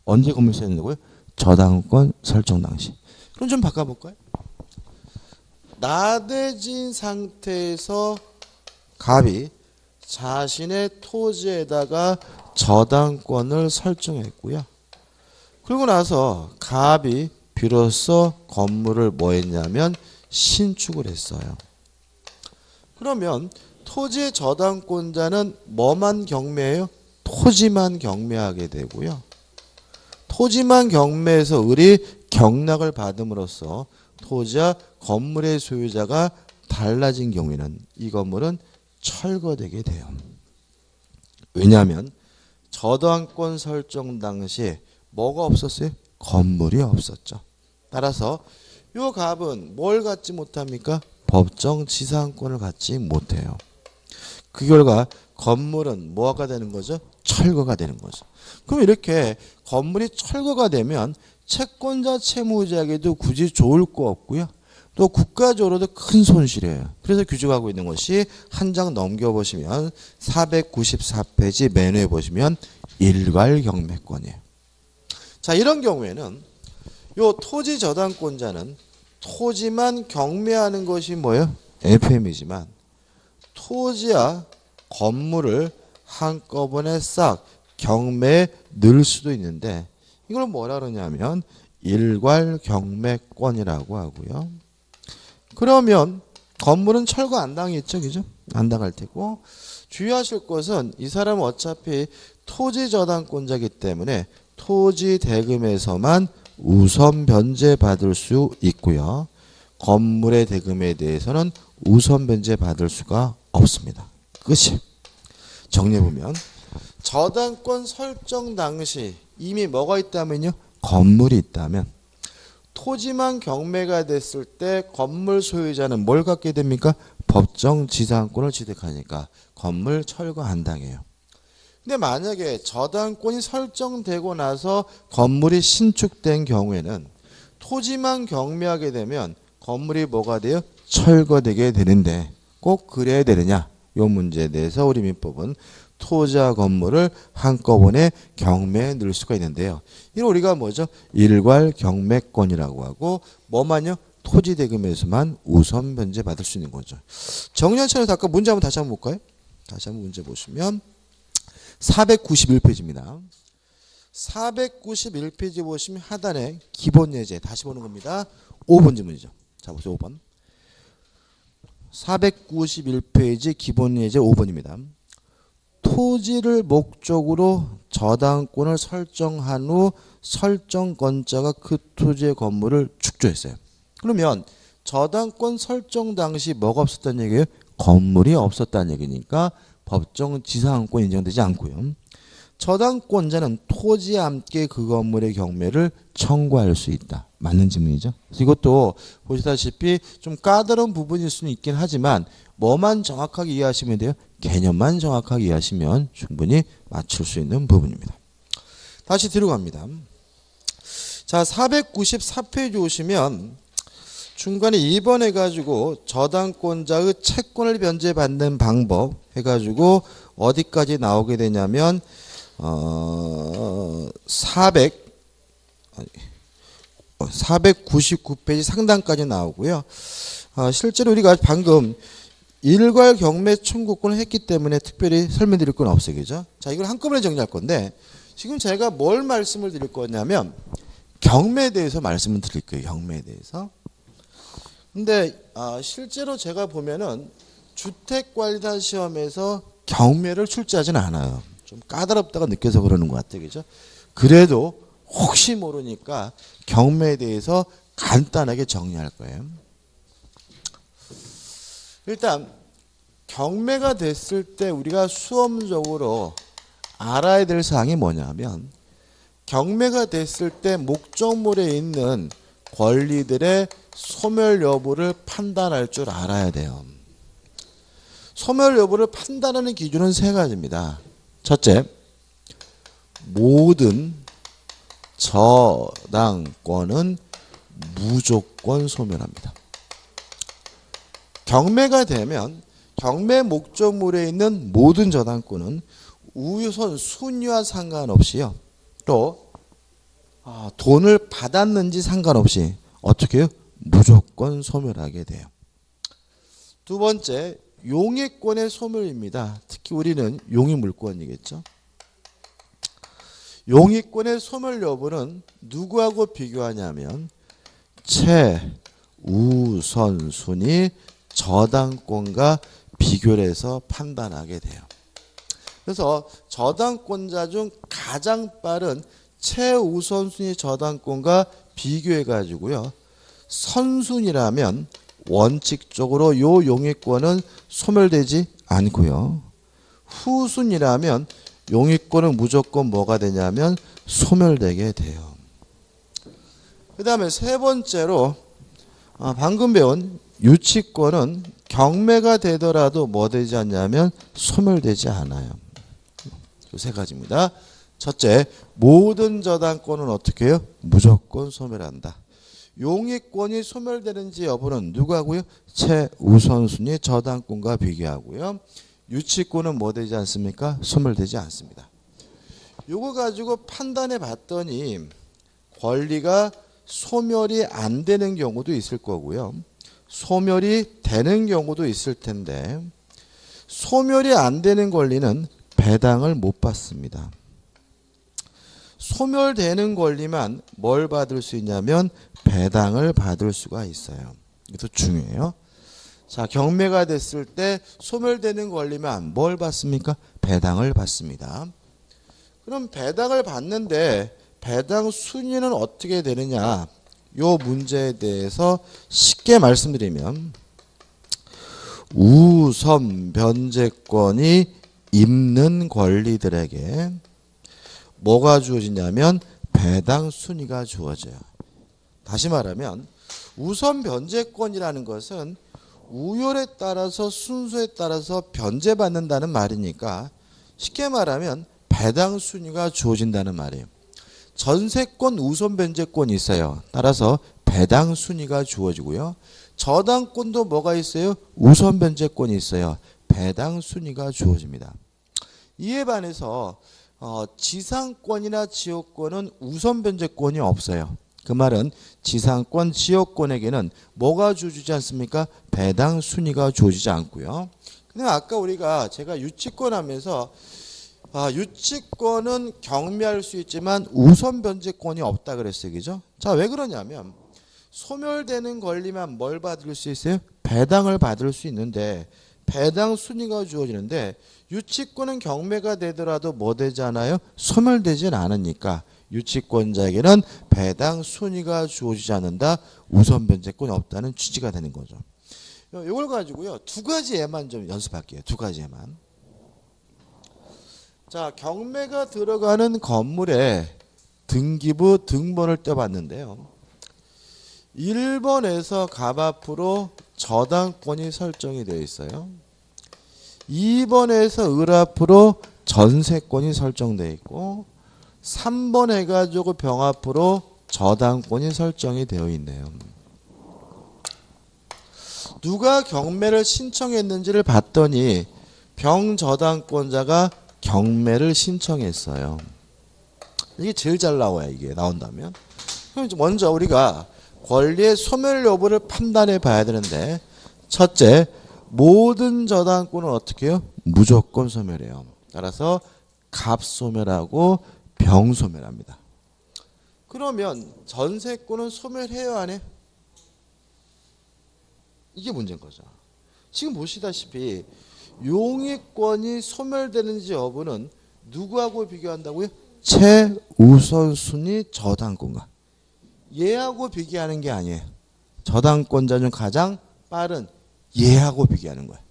언제 건물이 있어야 된다고요? 저당권 설정 당시. 그럼 좀 바꿔볼까요? 나대진 상태에서 갑이 자신의 토지에다가 저당권을 설정했고요. 그리고 나서 갑이 비로소 건물을 뭐 했냐면 신축을 했어요. 그러면 토지의 저당권자는 뭐만 경매해요? 토지만 경매하게 되고요. 토지만 경매해서 을이 경락을 받음으로써 토지와 건물의 소유자가 달라진 경우에는 이 건물은 철거되게 돼요. 왜냐하면 저당권 설정 당시에 뭐가 없었어요? 건물이 없었죠. 따라서 요 갑은 뭘 갖지 못합니까? 법정 지상권을 갖지 못해요. 그 결과 건물은 뭐가 되는 거죠? 철거가 되는 거죠. 그럼 이렇게 건물이 철거가 되면 채권자 채무자에게도 굳이 좋을 거 없고요. 또 국가적으로도 큰 손실이에요. 그래서 규정하고 있는 것이 한 장 넘겨보시면 494페이지 맨 위에 보시면 일괄경매권이에요. 자, 이런 경우에는 요 토지 저당권자는 토지만 경매하는 것이 뭐예요? FM이지만 토지와 건물을 한꺼번에 싹 경매에 넣을 수도 있는데 이걸 뭐라 그러냐면 일괄경매권이라고 하고요. 그러면 건물은 철거 안 당했죠, 그죠? 안 당할 테고 주의하실 것은 이 사람은 어차피 토지 저당권자이기 때문에 토지 대금에서만 우선 변제 받을 수 있고요. 건물의 대금에 대해서는 우선 변제 받을 수가 없습니다. 끝이. 정리해보면 저당권 설정 당시 이미 뭐가 있다면요? 건물이 있다면 토지만 경매가 됐을 때 건물 소유자는 뭘 갖게 됩니까? 법정 지상권을 취득하니까 건물 철거 안 당해요. 근데 만약에 저당권이 설정되고 나서 건물이 신축된 경우에는 토지만 경매하게 되면 건물이 뭐가 돼요? 철거되게 되는데 꼭 그래야 되느냐? 이 문제에 대해서 우리 민법은 토지와 건물을 한꺼번에 경매에 넣을 수가 있는데요. 이걸 우리가 뭐죠? 일괄 경매권이라고 하고 뭐만요? 토지 대금에서만 우선 변제 받을 수 있는 거죠. 정리한 차례에서 아까 문제 한번 다시 한번 볼까요? 다시 한번 문제 보시면 491페이지입니다. 491페이지 보시면 하단에 기본 예제 다시 보는 겁니다. 5번 질문이죠. 자, 보세요. 5번. 491페이지 기본 예제 5번입니다. 토지를 목적으로 저당권을 설정한 후 설정권자가 그 토지의 건물을 축조했어요. 그러면 저당권 설정 당시 뭐가 없었다는 얘기예요? 건물이 없었다는 얘기니까 법정 지상권 인정되지 않고요. 저당권자는 토지에 함께 그 건물의 경매를 청구할 수 있다. 맞는 질문이죠. 이것도 보시다시피 좀 까다로운 부분일 수는 있긴 하지만 뭐만 정확하게 이해하시면 돼요? 개념만 정확하게 이해하시면 충분히 맞출 수 있는 부분입니다. 다시 뒤로 갑니다. 자, 494페이지 오시면 중간에 2번 해가지고 저당권자의 채권을 변제받는 방법 해가지고 어디까지 나오게 되냐면 499페이지 상단까지 나오고요. 실제로 우리가 방금 일괄 경매 청구권을 했기 때문에 특별히 설명드릴 건 없어요. 그죠? 자, 이걸 한꺼번에 정리할 건데 지금 제가 뭘 말씀을 드릴 거냐면 경매에 대해서 말씀을 드릴 거예요. 경매에 대해서. 근데 실제로 제가 보면은 주택관리단 시험에서 경매를 출제하지는 않아요. 좀 까다롭다고 느껴서 그러는 것 같아요. 그죠? 그래도 혹시 모르니까 경매에 대해서 간단하게 정리할 거예요. 일단 경매가 됐을 때 우리가 수험적으로 알아야 될 사항이 뭐냐면 경매가 됐을 때 목적물에 있는 권리들의 소멸 여부를 판단할 줄 알아야 돼요. 소멸 여부를 판단하는 기준은 세 가지입니다. 첫째, 모든 저당권은 무조건 소멸합니다. 경매가 되면 경매 목적물에 있는 모든 저당권은 우선 순위와 상관없이요. 또 돈을 받았는지 상관없이 어떻게 해요? 무조건 소멸하게 돼요. 두 번째, 용의권의 소멸입니다. 특히 우리는 용의물권이겠죠. 용의권의 소멸 여부는 누구하고 비교하냐면 최우선순위 저당권과 비교를 해서 판단하게 돼요. 그래서 저당권자 중 가장 빠른 최우선순위 저당권과 비교해 가지고요. 선순위라면 원칙적으로 요 용의권은 소멸되지 않고요. 후순위라면 용의권은 무조건 뭐가 되냐면 소멸되게 돼요. 그 다음에 세 번째로 방금 배운 유치권은 경매가 되더라도 뭐 되지 않냐면 소멸되지 않아요. 그 세 가지입니다. 첫째, 모든 저당권은 어떻게 해요? 무조건 소멸한다. 용의권이 소멸되는지 여부는 누가 하고요? 최우선순위 저당권과 비교하고요. 유치권은 뭐 되지 않습니까? 소멸되지 않습니다. 요거 가지고 판단해 봤더니 권리가 소멸이 안 되는 경우도 있을 거고요. 소멸이 되는 경우도 있을 텐데 소멸이 안 되는 권리는 배당을 못 받습니다. 소멸되는 권리만 뭘 받을 수 있냐면 배당을 받을 수가 있어요. 이것도 중요해요. 자, 경매가 됐을 때 소멸되는 권리만 뭘 받습니까? 배당을 받습니다. 그럼 배당을 받는데 배당 순위는 어떻게 되느냐? 요 문제에 대해서 쉽게 말씀드리면 우선 변제권이 있는 권리들에게 뭐가 주어지냐면 배당 순위가 주어져요. 다시 말하면 우선 변제권이라는 것은 우열에 따라서 순서에 따라서 변제받는다는 말이니까 쉽게 말하면 배당 순위가 주어진다는 말이에요. 전세권 우선 변제권이 있어요. 따라서 배당 순위가 주어지고요. 저당권도 뭐가 있어요? 우선 변제권이 있어요. 배당 순위가 주어집니다. 이에 반해서 지상권이나 지역권은 우선 변제권이 없어요. 그 말은 지상권, 지역권에게는 뭐가 주어지지 않습니까? 배당 순위가 주어지지 않고요. 근데 아까 제가 유치권 하면서 유치권은 경매할 수 있지만 우선 변제권이 없다 그랬어요. 그죠? 자, 왜 그러냐면 소멸되는 권리만 뭘 받을 수 있어요? 배당을 받을 수 있는데 배당 순위가 주어지는데 유치권은 경매가 되더라도 뭐 되지 않아요? 소멸되진 않으니까 유치권자에게는 배당 순위가 주어지지 않는다. 우선 변제권이 없다는 취지가 되는 거죠. 이걸 가지고요. 두 가지 예만 좀 연습할게요. 두 가지 예만. 자, 경매가 들어가는 건물에 등기부 등본을 떼봤는데요. 1번에서 갑 앞으로 저당권이 설정이 되어 있어요. 2번에서 을 앞으로 전세권이 설정되어 있고 3번 해가지고 병 앞으로 저당권이 설정이 되어 있네요. 누가 경매를 신청했는지를 봤더니 병 저당권자가 경매를 신청했어요. 이게 제일 잘 나와요. 이게 나온다면. 그럼 먼저 우리가 권리의 소멸 여부를 판단해 봐야 되는데, 첫째, 모든 저당권은 어떻게 해요? 무조건 소멸해요. 따라서 갑 소멸하고 병 소멸합니다. 그러면 전세권은 소멸해요, 안 해요? 이게 문제인 거죠. 지금 보시다시피 용의권이 소멸되는지 여부는 누구하고 비교한다고요? 최우선순위 저당권과 얘하고 비교하는 게 아니에요. 저당권자 중 가장 빠른 얘하고 비교하는 거예요.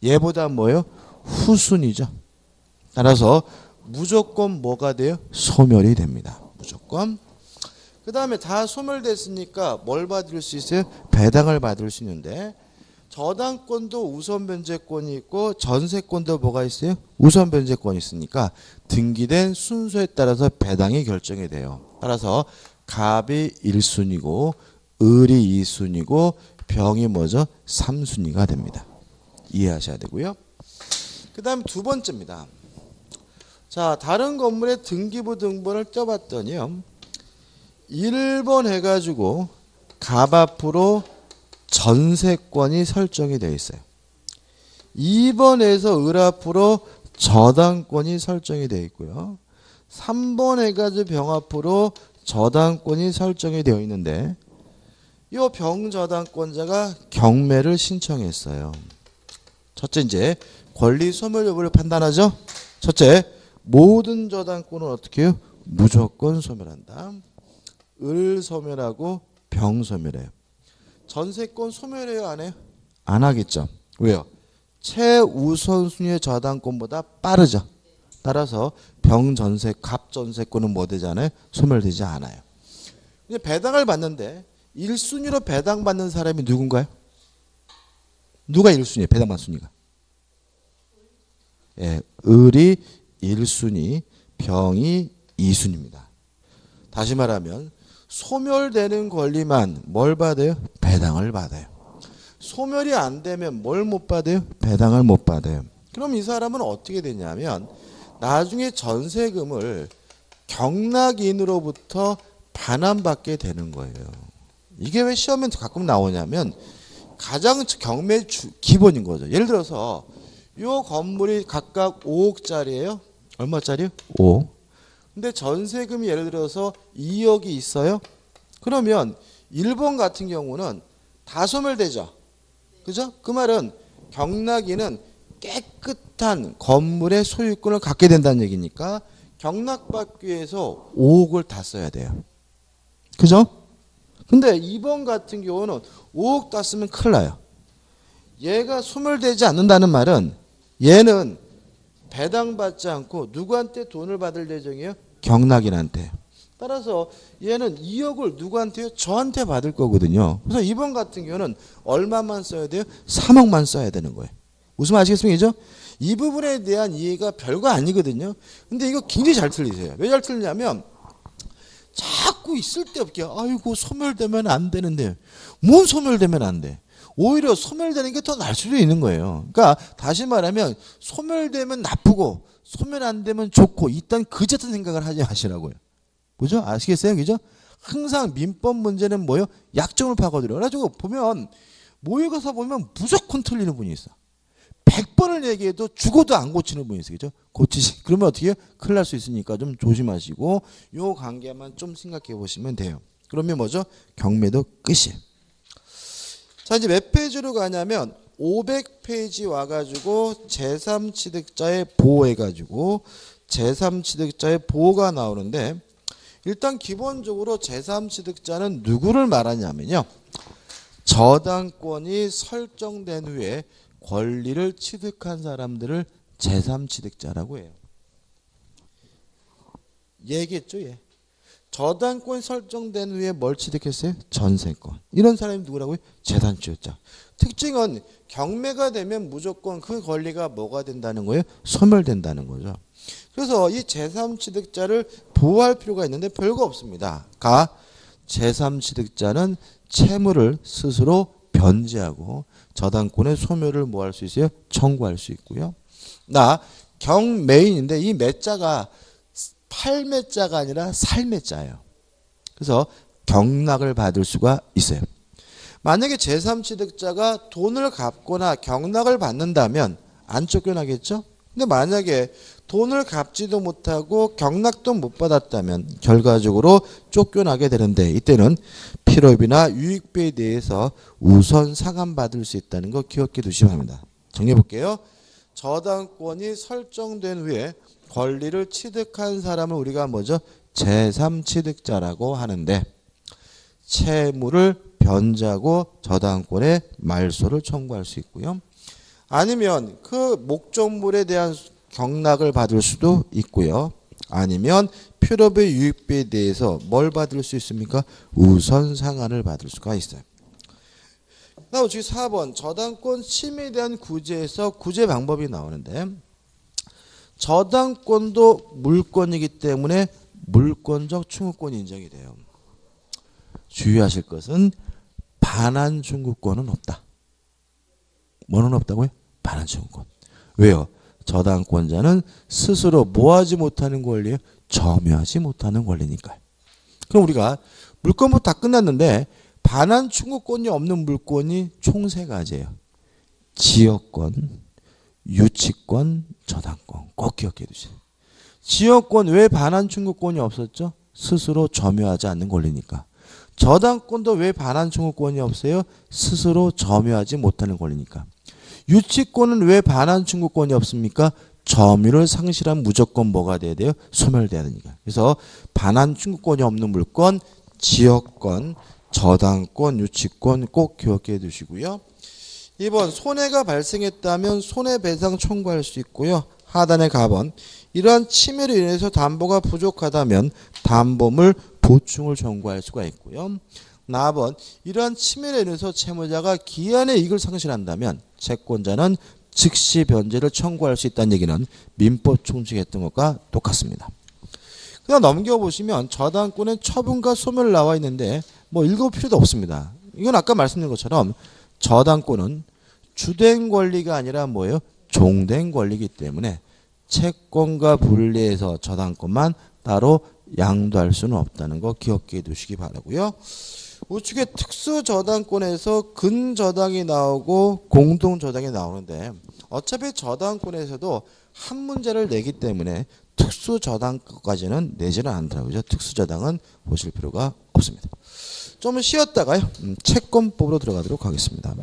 얘보다 뭐예요? 후순위죠. 따라서 무조건 뭐가 돼요? 소멸이 됩니다. 무조건. 그 다음에 다 소멸됐으니까 뭘 받을 수 있어요? 배당을 받을 수 있는데, 저당권도 우선 변제권이 있고 전세권도 뭐가 있어요? 우선 변제권이 있으니까 등기된 순서에 따라서 배당이 결정이 돼요. 따라서 갑이 1순위고 을이 2순위고 병이 뭐죠? 3순위가 됩니다. 이해하셔야 되고요. 그 다음 두 번째입니다. 자, 다른 건물의 등기부 등본을 떼봤더니요. 1번 해가지고 갑 앞으로 전세권이 설정이 되어 있어요. 2번에서 을 앞으로 저당권이 설정이 되어 있고요. 3번 해가지고 병 앞으로 저당권이 설정이 되어 있는데, 이 병 저당권자가 경매를 신청했어요. 첫째, 이제 권리 소멸 여부를 판단하죠. 첫째, 모든 저당권은 어떻게 해요? 무조건 소멸한다. 을 소멸하고 병 소멸해요. 전세권 소멸해요, 안 해요? 안 하겠죠. 왜요? 최우선순위의 저당권보다 빠르죠. 따라서 병 전세, 갑 전세권은 뭐 되잖아요? 소멸되지 않아요. 이제 배당을 받는데 1순위로 배당받는 사람이 누군가요? 누가 1순위예요? 배당받는 순위가? 예, 을이 1순위, 병이 2순위입니다. 다시 말하면 소멸되는 권리만 뭘 받아요? 배당을 받아요. 소멸이 안 되면 뭘 못 받아요? 배당을 못 받아요. 그럼 이 사람은 어떻게 되냐면 나중에 전세금을 경락인으로부터 반환받게 되는 거예요. 이게 왜 시험에 가끔 나오냐면 가장 경매 기본인 거죠. 예를 들어서 이 건물이 각각 5억짜리예요. 얼마짜리요? 5억. 근데 전세금이 예를 들어서 2억이 있어요. 그러면 1번 같은 경우는 다 소멸되죠. 그죠? 그 말은 경락인은 깨끗한 건물의 소유권을 갖게 된다는 얘기니까 경락받기 위해서 5억을 다 써야 돼요. 그죠? 근데 2번 같은 경우는 5억 다 쓰면 큰일 나요. 얘가 소멸되지 않는다는 말은 얘는 배당받지 않고 누구한테 돈을 받을 예정이에요? 경락인한테. 따라서 얘는 2억을 누구한테요? 저한테 받을 거거든요. 그래서 2번 같은 경우는 얼마만 써야 돼요? 3억만 써야 되는 거예요. 무슨 말 아시겠습니까? 이 부분에 대한 이해가 별거 아니거든요. 근데 이거 굉장히 잘 틀리세요. 왜 잘 틀리냐면 자꾸 있을 데 없게 아이고 소멸되면 안 되는데 뭔 소멸되면 안 돼. 오히려 소멸되는 게 더 나을 수도 있는 거예요. 그러니까 다시 말하면 소멸되면 나쁘고 소멸 안 되면 좋고 일단 그지 같은 생각을 하지 마시라고요. 그죠? 아시겠어요? 그죠? 항상 민법 문제는 뭐예요? 약점을 파고들어요. 그래가지고 보면 모의 가서 보면 무조건 틀리는 분이 있어. 100번을 얘기해도 죽어도 안 고치는 분이 있어요. 그죠? 고치시. 그러면 어떻게 해요? 큰일 날 수 있으니까 좀 조심하시고 요 관계만 좀 생각해 보시면 돼요. 그러면 뭐죠? 경매도 끝이에요. 자, 이제 몇 페이지로 가냐면 500페이지 와가지고 제3취득자의 보호해가지고 제3취득자의 보호가 나오는데, 일단 기본적으로 제3취득자는 누구를 말하냐면요. 저당권이 설정된 후에 권리를 취득한 사람들을 제3취득자라고 해요. 얘기했죠, 얘. 저당권이 설정된 후에 뭘 취득했어요? 전세권. 이런 사람이 누구라고요? 제3취득자. 특징은 경매가 되면 무조건 그 권리가 뭐가 된다는 거예요? 소멸된다는 거죠. 그래서 이 제3취득자를 보호할 필요가 있는데 별거 없습니다. 제3취득자는 채무를 스스로 변제하고 저당권의 소멸을 뭐 할 수 있어요? 청구할 수 있고요. 경매인인데 이 매자가 팔매자가 아니라 살매자예요. 그래서 경락을 받을 수가 있어요. 만약에 제3취득자가 돈을 갚거나 경락을 받는다면 안 쫓겨나겠죠? 근데 만약에 돈을 갚지도 못하고 경락도 못 받았다면 결과적으로 쫓겨나게 되는데 이때는 필요비나 유익비에 대해서 우선 상환받을 수 있다는 거 기억해 두시면 합니다. 정리해 볼게요. 저당권이 설정된 후에 권리를 취득한 사람을 우리가 뭐죠? 제3취득자라고 하는데 채무를 변제하고 저당권의 말소를 청구할 수 있고요. 아니면 그 목적물에 대한 경락을 받을 수도 있고요. 아니면 필요비 유익비에 대해서 뭘 받을 수 있습니까? 우선 상환을 받을 수가 있어요. 다음 4번 저당권 침해에 대한 구제에서 구제 방법이 나오는데 저당권도 물권이기 때문에 물권적 충구권이 인정이 돼요. 주의하실 것은 반환 충구권은 없다. 뭐는 없다고요? 반환 충구권. 왜요? 저당권자는 스스로 뭐하지 못하는 권리예요? 점유하지 못하는 권리니까요. 그럼 우리가 물권부터 다 끝났는데 반환 충구권이 없는 물권이 총 3가지예요. 지역권, 유치권, 저당권. 꼭 기억해 두세요. 지역권 왜 반환 충구권이 없었죠? 스스로 점유하지 않는 권리니까. 저당권도 왜 반환 충구권이 없어요? 스스로 점유하지 못하는 권리니까. 유치권은 왜 반환 충구권이 없습니까? 점유를 상실한 무조건 뭐가 돼야 돼요? 소멸돼야 되니까. 그래서 반환 충구권이 없는 물권, 지역권, 저당권, 유치권 꼭 기억해 두시고요. 2번 손해가 발생했다면 손해배상 청구할 수 있고요. 하단에 가번 이러한 침해로 인해서 담보가 부족하다면 담보물 보충을 청구할 수가 있고요. 나번 이러한 침해로 인해서 채무자가 기한의 이익을 상실한다면 채권자는 즉시 변제를 청구할 수 있다는 얘기는 민법 총칙했던 것과 똑같습니다. 그냥 넘겨보시면 저당권의 처분과 소멸 나와 있는데 뭐 읽을 필요도 없습니다. 이건 아까 말씀드린 것처럼 저당권은 주된 권리가 아니라 뭐예요? 종된 권리이기 때문에 채권과 분리해서 저당권만 따로 양도할 수는 없다는 거 기억해 두시기 바라고요. 우측에 특수저당권에서 근저당이 나오고 공동저당이 나오는데 어차피 저당권에서도 한 문제를 내기 때문에 특수저당까지는 내지는 않더라고요. 특수저당은 보실 필요가 없습니다. 좀 쉬었다가요. 채권법으로 들어가도록 하겠습니다.